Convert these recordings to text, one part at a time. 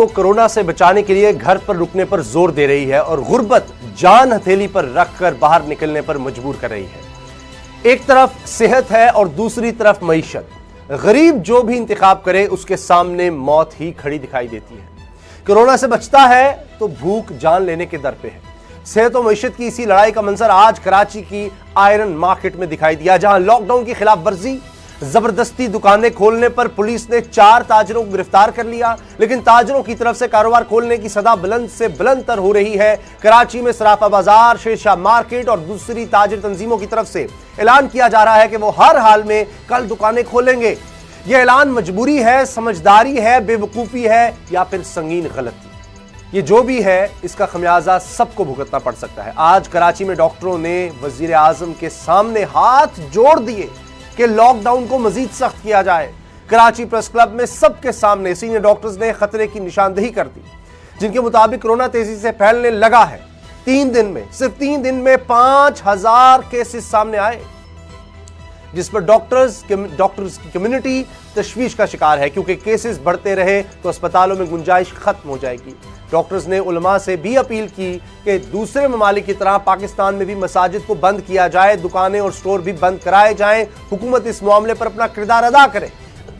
तो कोरोना से बचाने के लिए घर पर रुकने पर जोर दे रही है और गुर्बत जान हथेली पर रखकर बाहर निकलने पर मजबूर कर रही है। एक तरफ सेहत है और दूसरी तरफ मईशत। गरीब जो भी इंतखाब करे उसके सामने मौत ही खड़ी दिखाई देती है। कोरोना से बचता है तो भूख जान लेने के दर पे है। सेहत और मईशत की इसी लड़ाई का मंजर आज कराची की आयरन मार्केट में दिखाई दिया, जहां लॉकडाउन की खिलाफ वर्जी जबरदस्ती दुकानें खोलने पर पुलिस ने 4 ताजरों को गिरफ्तार कर लिया। लेकिन ताजरों की तरफ से कारोबार खोलने की सदा बुलंद से बुलंद तर हो रही है। कराची में सराफा बाजार, शेरशाह मार्केट और दूसरी ताजिर तंजीमों की तरफ से ऐलान किया जा रहा है कि वो हर हाल में कल दुकानें खोलेंगे। यह ऐलान मजबूरी है, समझदारी है, बेवकूफी है या फिर संगीन गलती। ये जो भी है इसका खमियाजा सबको भुगतना पड़ सकता है। आज कराची में डॉक्टरों ने वजीर आजम के सामने हाथ जोड़ दिए कि लॉकडाउन को मजीद सख्त किया जाए। कराची प्रेस क्लब में सबके सामने सीनियर डॉक्टर्स ने खतरे की निशानदेही कर दी, जिनके मुताबिक कोरोना तेजी से फैलने लगा है। 3 दिन में, सिर्फ 3 दिन में 5000 केसेस सामने आए, जिस पर डॉक्टर्स की कम्युनिटी तशवीश का शिकार है, क्योंकि केसेस बढ़ते रहे तो अस्पतालों में गुंजाइश खत्म हो जाएगी। डॉक्टर्स ने उलमा से भी अपील की कि दूसरे ममालिक की तरह पाकिस्तान में भी मसाजिद को बंद किया जाए, दुकानें और स्टोर भी बंद कराए जाएं। हुकूमत इस मामले पर अपना किरदार अदा करे।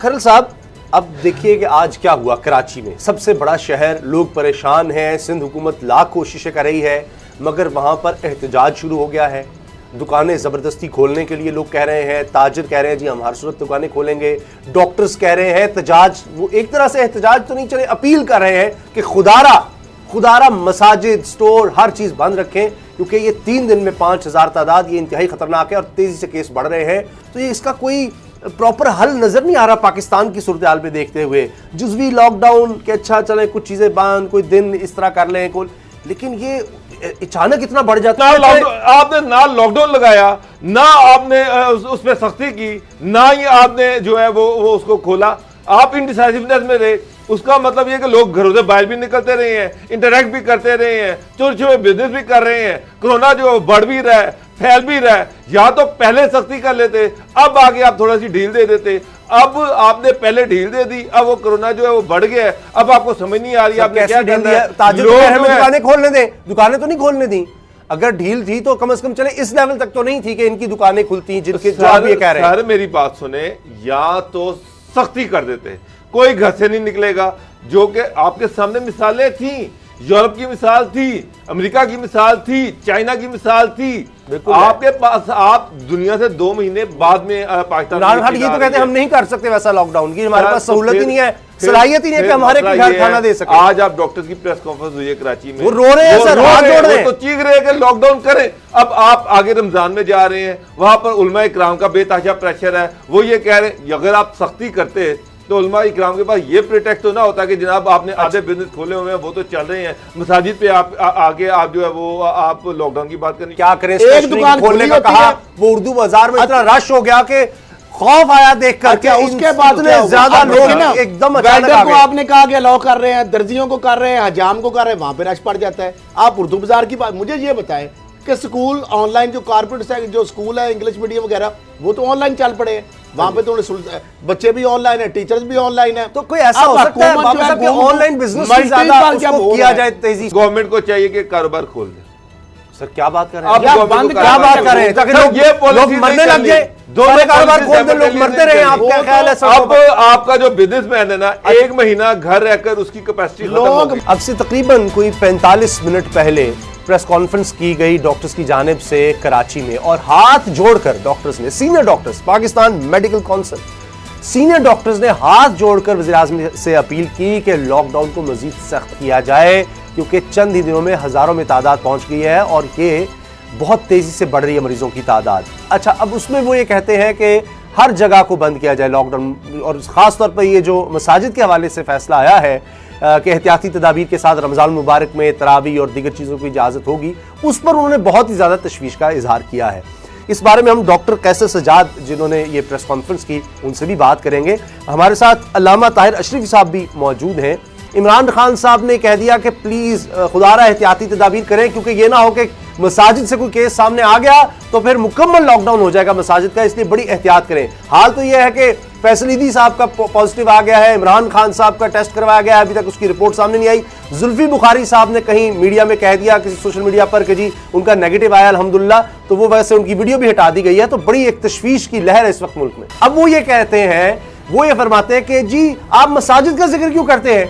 खरल साहब, अब देखिए कि आज क्या हुआ कराची में, सबसे बड़ा शहर, लोग परेशान हैं। सिंध हुकूमत लाख कोशिशें कर रही है, मगर वहां पर एहतजाज शुरू हो गया है। दुकानें जबरदस्ती खोलने के लिए लोग कह रहे हैं, ताजिर कह रहे हैं जी हम हर सूरत दुकानें खोलेंगे, डॉक्टर्स कह रहे हैं एहतजाज, वो एक तरह से एहतजाज तो नहीं चले, अपील कर रहे हैं कि खुदारा मसाजिद, स्टोर, हर चीज बंद रखें, क्योंकि ये 3 दिन में 5000 तादाद, ये इंतहाई खतरनाक है और तेजी से केस बढ़ रहे हैं। तो ये इसका कोई प्रॉपर हल नजर नहीं आ रहा पाकिस्तान की सूरत हाल में देखते हुए। जुजवी लॉकडाउन के अच्छा चले, कुछ चीजें बंद, कोई दिन इस तरह कर लें, लेकिन ये अचानक इतना बढ़ जाता है। आपने ना लॉकडाउन लगाया, ना आपने उस पर सख्ती की, ना ही आपने जो है वो उसको खोला। आप इनडिसाइसिवनेस में रहे। उसका मतलब ये कि लोग घरों से बाहर भी निकलते रहे हैं, इंटरेक्ट भी करते रहे हैं, छोटे छोटे बिजनेस भी कर रहे हैं। कोरोना जो बढ़ भी रहा है, फैल भी रहा है। या तो पहले सख्ती कर लेते, अब आगे आप थोड़ा सी ढील दे देते। अब आपने पहले ढील दे दी, अब वो कोरोना जो है वो बढ़ गया है। अब आपको समझ नहीं आ रही आपने क्या करना है। दुकानें खोलने दें, दुकानें तो नहीं खोलने दी। अगर ढील थी तो कम से कम चले इस लेवल तक तो नहीं थी कि इनकी दुकानें खुलती, जिनके जो आप ये कह रहे हैं। सर मेरी बात सुने, या तो सख्ती कर देते, कोई घर से नहीं निकलेगा, जो कि आपके सामने मिसालें थी। यूरोप की मिसाल थी, अमेरिका की मिसाल थी, चाइना की मिसाल थी। आपके पास, आप दुनिया से 2 महीने बाद में पाकिस्तान ये तो कहते हैं हम नहीं कर सकते वैसा लॉकडाउन की, हमारे पास सहूलत ही नहीं है, सलाहियत ही नहीं है कि हमारे घर खाना दे सके। आज आप डॉक्टर्स की प्रेस कॉन्फ्रेंस हुई है कराची में, वो रो रहे हैं सर, हाथ जोड़ रहे हैं, तो चीख रहे हैं कि लॉकडाउन करें। अब आप आगे रमजान में जा रहे हैं, वहां पर उलमा इकराम का बेतहाशा प्रेशर है। वो ये कह रहे हैं अगर आप सख्ती करते तो उलमा इकराम के पास ये प्रिटेक्ट तो ना होता कि जनाब आपने आधे बिजनेस खोले हुए हैं, वो तो चल रहे हैं। मसाजिद पे आप आगे आप जो है वो आप लॉकडाउन की बात करें, क्या करें? एक दुकान खोलने का कहा, वो उर्दू बाजार में इतना रश हो गया कि खौफ आया देख कर। क्या उसके बाद ज्यादा लोग एकदम अचानक को आपने कहा कि अलाउ कर रहे हैं, दर्जियों को कर रहे हैं, हजाम को कर रहे हैं, वहां पे रश पड़ जाता है। आप उर्दू बाजार की बात, मुझे ये बताएं कि स्कूल ऑनलाइन, जो कारपोरेट जो स्कूल है इंग्लिश मीडियम वगैरह, वो तो ऑनलाइन चल पड़े हैं। वहां पे तो बच्चे भी ऑनलाइन है, टीचर्स भी ऑनलाइन है। तो कोई ऐसा हो सकता है ऑनलाइन बिजनेस किया जाए तेजी? गवर्नमेंट को चाहिए कि कारोबार खोल दे। सर क्या बात कर रहे हैं? क्या बात कर रहे हैं? ताकि लोग मरने लग जाए, दोनों कारोबार खोल दे, लोग मरते रहे। आप क्या ख्याल है? अब आपका जो बिजनेसमैन है ना, 1 महीना घर रहकर उसकी कैपेसिटी लोग, अब से तकरीबन कोई 45 मिनट पहले प्रेस कॉन्फ्रेंस की गई डॉक्टर्स की जानिब से कराची में, और हाथ जोड़कर डॉक्टर्स ने, senior doctors, Pakistan medical council, senior doctors ने हाथ जोड़कर वज़ीर आज़म से अपील की कि लॉकडाउन को मजीद सख्त किया जाए, क्योंकि चंद ही दिनों में हजारों में तादाद पहुंच गई है और ये बहुत तेजी से बढ़ रही है मरीजों की तादाद। अच्छा, अब उसमें वो ये कहते हैं कि हर जगह को बंद किया जाए लॉकडाउन, और खासतौर पर ये जो मसाजिद के हवाले से फैसला आया है कि एहतियाती तदाबीर के साथ रमजान मुबारक में तरावी और दीगर चीज़ों की इजाज़त होगी, उस पर उन्होंने बहुत ही ज़्यादा तशवीश का इजहार किया है। इस बारे में हम डॉक्टर कैसर सजाद, जिन्होंने ये प्रेस कॉन्फ्रेंस की, उनसे भी बात करेंगे। हमारे साथ अल्लामा ताहिर अशरफी साहब भी मौजूद हैं। इमरान खान साहब ने कह दिया कि प्लीज़ खुदारा एहतियाती तदाबीर करें, क्योंकि ये ना हो कि मसाजिद से कोई केस सामने आ गया तो फिर मुकम्मल लॉकडाउन हो जाएगा मसाजिद का, इसलिए बड़ी एहतियात करें। हाल तो यह है कि फैसल ईदी साहब का पॉजिटिव आ गया है, इमरान खान साहब का टेस्ट करवाया गया है, अभी तक उसकी रिपोर्ट सामने नहीं आई। जुल्फी बुखारी साहब ने कहीं मीडिया में कह दिया किसी सोशल मीडिया पर कि जी उनका नेगेटिव आया अल्हम्दुलिल्लाह, तो वो वैसे उनकी वीडियो भी हटा दी गई है। तो बड़ी एक तशवीश की लहर है इस वक्त मुल्क में। अब वो ये कहते हैं, वो ये फरमाते हैं कि जी आप मसाजिद का जिक्र क्यों करते हैं,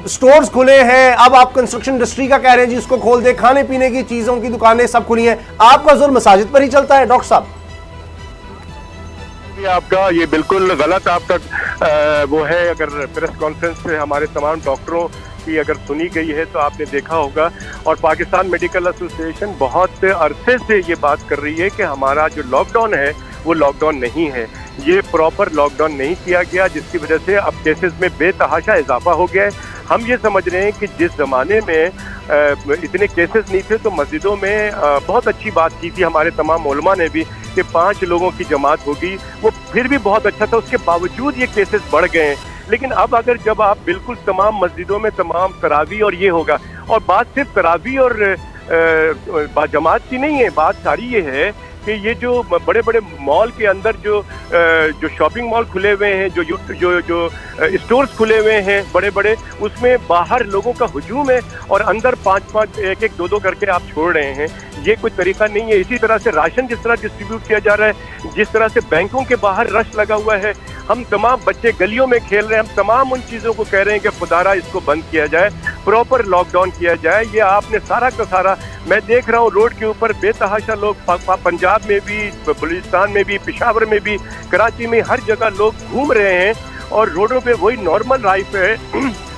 स्टोर्स खुले हैं, अब आप कंस्ट्रक्शन इंडस्ट्री का कह रहे हैं जी उसको खोल दे, खाने पीने की चीजों की दुकानें सब खुली हैं, आपका जोर मसाजिद पर ही चलता है। डॉक्टर साहब आपका ये बिल्कुल गलत आपका वो है। अगर प्रेस कॉन्फ्रेंस से हमारे तमाम डॉक्टरों की अगर सुनी गई है तो आपने देखा होगा, और पाकिस्तान मेडिकल एसोसिएशन बहुत अरसे से ये बात कर रही है कि हमारा जो लॉकडाउन है वो लॉकडाउन नहीं है, ये प्रॉपर लॉकडाउन नहीं किया गया, जिसकी वजह से अब केसेस में बेतहाशा इजाफा हो गया है। हम ये समझ रहे हैं कि जिस ज़माने में इतने केसेस नहीं थे तो मस्जिदों में बहुत अच्छी बात की थी हमारे तमाम उलमा ने भी कि 5 लोगों की जमात होगी, वो फिर भी बहुत अच्छा था, उसके बावजूद ये केसेस बढ़ गए हैं। लेकिन अब अगर जब आप बिल्कुल तमाम मस्जिदों में तमाम तरावी और ये होगा, और बात सिर्फ तरावी और जमात की नहीं है, बात सारी ये है कि ये जो बड़े बड़े मॉल के अंदर जो शॉपिंग मॉल खुले हुए हैं, जो स्टोर्स खुले हुए हैं बड़े बड़े, उसमें बाहर लोगों का हुजूम है और अंदर 5-5 1-1 2-2 करके आप छोड़ रहे हैं, ये कोई तरीका नहीं है। इसी तरह से राशन जिस तरह डिस्ट्रीब्यूट किया जा रहा है, जिस तरह से बैंकों के बाहर रश लगा हुआ है, हम तमाम बच्चे गलियों में खेल रहे हैं, हम तमाम उन चीज़ों को कह रहे हैं कि खुदारा इसको बंद किया जाए, प्रॉपर लॉकडाउन किया जाए। ये आपने सारा का सारा, मैं देख रहा हूँ रोड के ऊपर बेतहाशा लोग, पंजाब में भी, बलूचिस्तान में भी, पेशावर में भी, कराची में, हर जगह लोग घूम रहे हैं और रोडों पे वही नॉर्मल लाइफ है।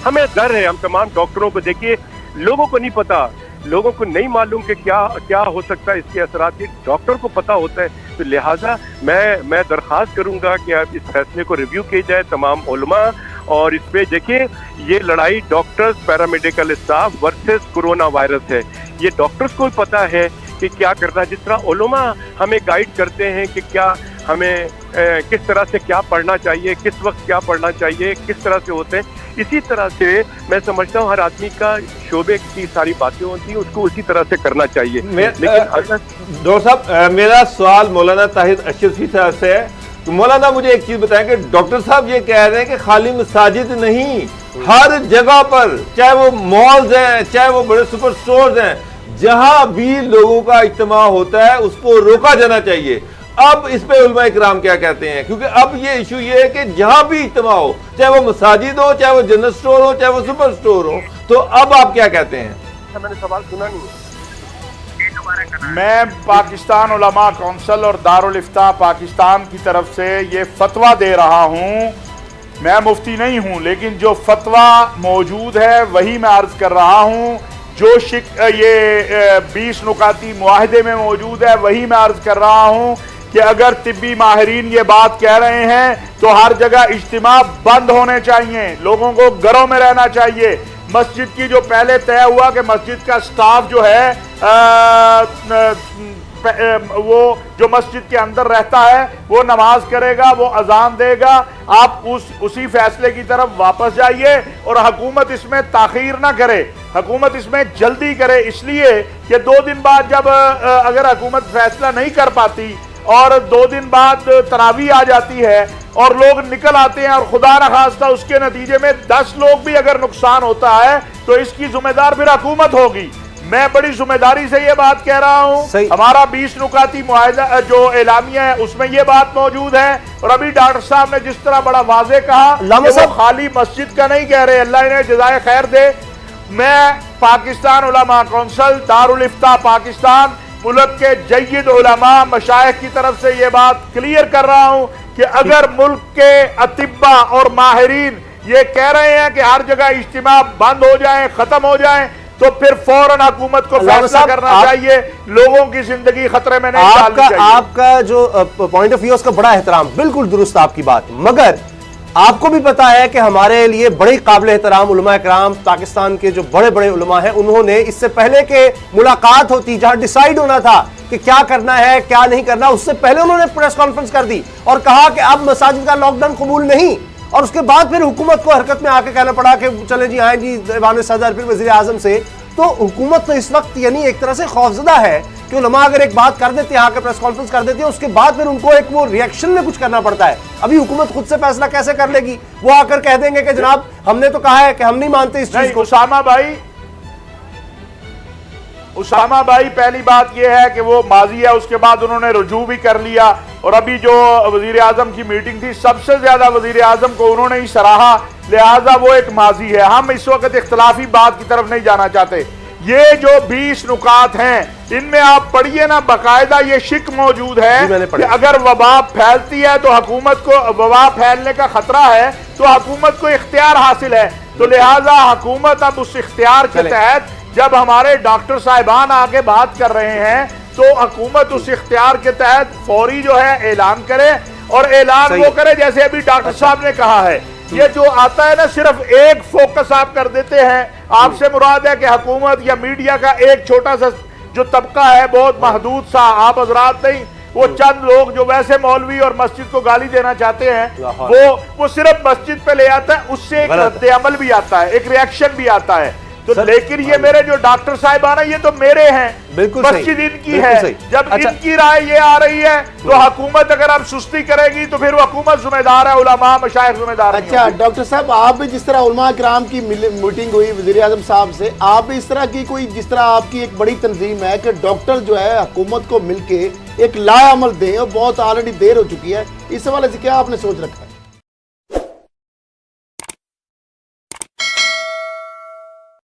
हमें डर है, हम तमाम डॉक्टरों को देखिए, लोगों को नहीं पता, लोगों को नहीं मालूम कि क्या हो सकता है इसके असरात, डॉक्टर को पता होता है। तो लिहाजा मैं दरख्वास्त करूंगा कि आप इस फैसले को रिव्यू किया जाए तमाम उलमा, और इस पे देखिए ये लड़ाई doctors, paramedical staff versus corona virus है। ये डॉक्टर्स को भी पता है कि क्या करना है, जिस तरह उलमा हमें गाइड करते हैं कि क्या हमें किस तरह से क्या पढ़ना चाहिए, किस वक्त क्या पढ़ना चाहिए, किस तरह से होते हैं, इसी तरह से मैं समझता हूँ हर आदमी का शोबे की सारी बातें होती हैं, उसको उसी तरह से करना चाहिए। लेकिन डॉक्टर साहब, मेरा सवाल मौलाना ताहिर अशरफी साहब से है। तो मौलाना मुझे एक चीज बताएं कि डॉक्टर साहब ये कह रहे हैं कि खाली मसाजिद नहीं, हर जगह पर, चाहे वो मॉल्स हैं, चाहे वो बड़े सुपर स्टोर्स हैं, जहां भी लोगों का इज्तिमा होता है उसको रोका जाना चाहिए। अब इस पे उलमा इकराम क्या कहते हैं, क्योंकि अब ये इशू ये है कि जहां भी इज्तिमा हो, चाहे वो मसाजिद हो, चाहे वो जनरल स्टोर हो, चाहे वो सुपर स्टोर हो, तो अब आप क्या कहते हैं? मैंने सवाल सुना नहीं है। मैं पाकिस्तान उलमा कौंसिल और दारुल इफ्ता पाकिस्तान की तरफ से ये फतवा दे रहा हूँ। मैं मुफ्ती नहीं हूँ, लेकिन जो फतवा मौजूद है वही मैं अर्ज कर रहा हूँ। जो ये 20 नुकाती मुआहदे में मौजूद है वही मैं अर्ज कर रहा हूँ कि अगर तिब्बी माहिरीन ये बात कह रहे हैं तो हर जगह इज्तिमा बंद होने चाहिए, लोगों को घरों में रहना चाहिए। मस्जिद की जो पहले तय हुआ कि मस्जिद का स्टाफ जो है वो जो मस्जिद के अंदर रहता है वो नमाज करेगा, वो अजान देगा, आप उसी फैसले की तरफ वापस जाइए और हुकूमत इसमें ताखीर ना करे, हुकूमत इसमें जल्दी करे। इसलिए कि 2 दिन बाद जब अगर हुकूमत फैसला नहीं कर पाती और 2 दिन बाद तरावी आ जाती है और लोग निकल आते हैं और खुदा न खास्ता उसके नतीजे में 10 लोग भी अगर नुकसान होता है तो इसकी जिम्मेदार फिर हुकूमत होगी। मैं बड़ी जिम्मेदारी से ये बात कह रहा हूँ। हमारा 20 नुकाती मुआहदा जो एलामिया है उसमें ये बात मौजूद है, और अभी डॉक्टर साहब ने जिस तरह बड़ा वाजे कहा कि वो खाली मस्जिद का नहीं कह रहे, अल्लाह इन्हें जज़ाए खैर दे। मैं पाकिस्तान उलमा कौंसिल दारुल इफ्ता पाकिस्तान मुल्क के जय्यद उलमा मशाइख की तरफ से ये बात क्लियर कर रहा हूँ कि अगर मुल्क के अतिब्बा और माहिरीन ये कह रहे हैं कि हर जगह इज्तिमा बंद हो जाए, खत्म हो जाए, तो फिर फौरन हुकूमत को फैसला करना चाहिए, लोगों की जिंदगी खतरे में नहीं डालनी चाहिए। आपका जो पॉइंट ऑफ व्यू उसका बड़ा एहतराम, बिल्कुल दुरुस्त आपकी बात, मगर आपको भी पता है कि हमारे लिए बड़े काबिल एहतराम उलमा इकराम पाकिस्तान के जो बड़े बड़े उलमा हैं, उन्होंने इससे पहले के मुलाकात होती जहां डिसाइड होना था कि क्या करना है क्या नहीं करना, उससे पहले उन्होंने प्रेस कॉन्फ्रेंस कर दी और कहा कि अब मसाजिद का लॉकडाउन कबूल नहीं, और उसके बाद फिर हुकूमत को हरकत में आके कहना पड़ा कि चले जी आए जी ऐवान सदर, फिर वजीर आजम से तो हुकूमत तो इस वक्त यानी एक तरह से खौफजदा है कि उलमा अगर एक बात कर देते हैं, आकर प्रेस कॉन्फ्रेंस कर देते हैं, उसके बाद फिर उनको एक वो रिएक्शन में कुछ करना पड़ता है। अभी हुकूमत खुद से फैसला कैसे कर लेगी? वो आकर कह देंगे कि जनाब हमने तो कहा है कि हम नहीं मानते इस चीज को। उसामा भाई पहली बात यह है कि वो माजी है, उसके बाद उन्होंने रुजू भी कर लिया, और अभी जो वजीर आजम की मीटिंग थी सबसे ज्यादा वजीर आजम को उन्होंने ही सराहा, लिहाजा वो एक माजी है। हम इस वक्त इख्तलाफी बात की तरफ नहीं जाना चाहते। ये जो 20 नुकात हैं इनमें आप पढ़िए ना, बाकायदा ये शिक मौजूद है कि अगर वबा फैलती है तो हुकूमत को, वबा फैलने का खतरा है तो हुकूमत को इख्तियार हासिल है, तो लिहाजा हुकूमत अब उस इख्तियार के तहत जब हमारे डॉक्टर साहिबान आके बात कर रहे हैं तो हुकूमत उस इख्तियार के तहत फौरी जो है ऐलान करे, और ऐलान वो करे जैसे अभी डॉक्टर साहब ने कहा है। ये जो आता है ना, सिर्फ एक फोकस आप कर देते हैं, आपसे मुराद है कि हुकूमत या मीडिया का एक छोटा सा जो तबका है, बहुत महदूद सा, आप हजरात नहीं, वो चंद लोग जो वैसे मौलवी और मस्जिद को गाली देना चाहते हैं, वो सिर्फ मस्जिद पे ले आता है, उससे एक रद्द अमल भी आता है, एक रिएक्शन भी आता है। तो लेकिन ये मेरे जो डॉक्टर साहिबान है ये तो मेरे हैं, बिल्कुल मस्जिद इनकी है। जब इनकी राय ये आ रही है तो हुकूमत अगर अब सुस्ती करेगी तो फिर हुकूमत जिम्मेदार है, उलमा मशाइख जिम्मेदार। अच्छा डॉक्टर साहब, आप भी जिस तरह उलमा किराम की मीटिंग हुई वजीर आजम साहब से, आप भी इस तरह की कोई, जिस तरह आपकी एक बड़ी तंजीम है कि डॉक्टर जो है हुकूमत को मिलके एक लाअमल दें, और बहुत ऑलरेडी देर हो चुकी है, इस हवाले से क्या आपने सोच रखा है?